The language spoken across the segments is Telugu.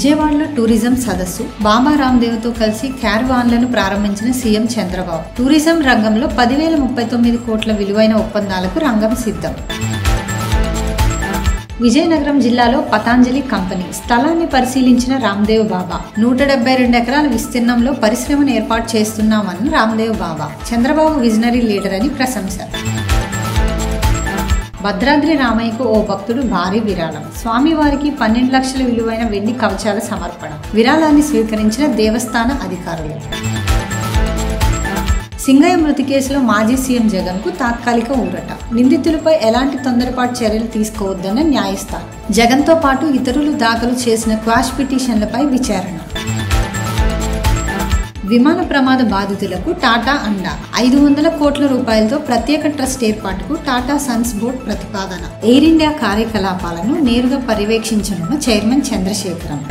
విజయవాడలో టూరిజం సదస్సు బాబా రామ్దేవ్తో కలిసి క్యారవాన్లను ప్రారంభించిన సీఎం చంద్రబాబు. టూరిజం రంగంలో 10,039 కోట్ల విలువైన ఒప్పందాలకు రంగం సిద్ధం. విజయనగరం జిల్లాలో పతాంజలి కంపెనీ స్థలాన్ని పరిశీలించిన రామ్దేవ్ బాబా. 172 ఎకరాల విస్తీర్ణంలో పరిశ్రమను ఏర్పాటు చేస్తున్నామన్న రామ్దేవ్ బాబా. చంద్రబాబు విజనరీ లీడర్ అని ప్రశంస. భద్రాద్రి రామయ్యకు ఓ భక్తుడు భారీ విరాళం. స్వామివారికి 12 లక్షల విలువైన వెండి కవచాల సమర్పణ. విరాళాన్ని స్వీకరించిన దేవస్థాన అధికారులు. సింగయ్య మృతి కేసులో మాజీ సీఎం జగన్ కు తాత్కాలిక ఊరట. నిందితులపై ఎలాంటి తొందరపాటు చర్యలు తీసుకోవద్దన్న న్యాయస్థానం. జగన్ తో పాటు ఇతరులు దాఖలు చేసిన క్వాష్ పిటిషన్లపై విచారణ. విమాన ప్రమాద బాధితులకు టాటా అండా. 500 కోట్ల రూపాయలతో ప్రత్యేక ట్రస్ట్ ఏర్పాటుకు టాటా సన్స్ బోర్డు ప్రతిపాదన. ఎయిర్ ఇండియా కార్యకలాపాలను నేరుగా పర్యవేక్షించనున్న చైర్మన్ చంద్రశేఖరన్.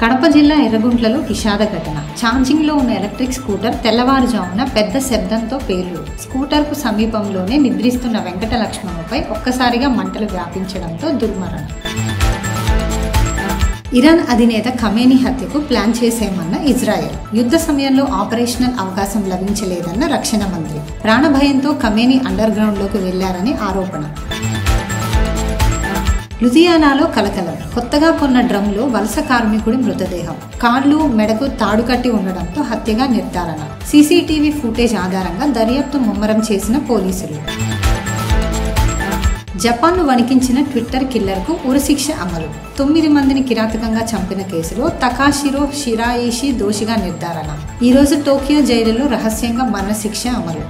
కడప జిల్లా ఎర్రగుంట్లలో విషాద ఘటన. ఛార్జింగ్ లో ఉన్న ఎలక్ట్రిక్ స్కూటర్ తెల్లవారుజామున పెద్ద శబ్దంతో పేలుడు. స్కూటర్ కు సమీపంలోనే నిద్రిస్తున్న వెంకట లక్ష్మణుపై ఒక్కసారిగా మంటలు వ్యాపించడంతో దుర్మరణం. ఇరాన్ అధినేత ఖమేనీ హత్యకు ప్లాన్ చేసేమన్న ఇజ్రాయెల్. యుద్ధ సమయంలో ఆపరేషనల్ అవకాశం లభించలేదన్న రక్షణ మంత్రి. ప్రాణభయంతో ఖమేనీ అండర్ గ్రౌండ్ లోకి వెళ్లారని ఆరోపణ. లుధియానాలో కలకలం. కొత్తగా కొన్న డ్రమ్లో వలస కార్మికుడి మృతదేహం. కాళ్ళు మెడకు తాడు కట్టి ఉండడంతో హత్యగా నిర్ధారణ. సీసీటీవీ ఫుటేజ్ ఆధారంగా దర్యాప్తు ముమ్మరం చేసిన పోలీసులు. జపాన్ను వణికించిన ట్విట్టర్ కిల్లర్కు ఉరిశిక్ష అమలు. 9 మందిని కిరాతకంగా చంపిన కేసులో తకాషిరో షిరాయిషి దోషిగా నిర్ధారణ. ఈరోజు టోకియో జైలులో రహస్యంగా మరణశిక్ష అమలు.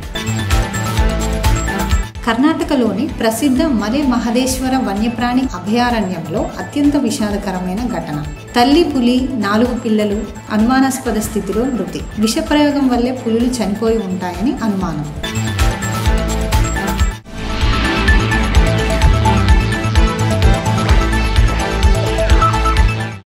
కర్ణాటకలోని ప్రసిద్ధ మలే మహదేశ్వర వన్యప్రాణి అభయారణ్యంలో అత్యంత విషాదకరమైన ఘటన. తల్లి పులి 4 పిల్లలు అనుమానాస్పద స్థితిలో మృతి. విషప్రయోగం వల్లే పులులు చనిపోయి ఉంటాయని అనుమానం.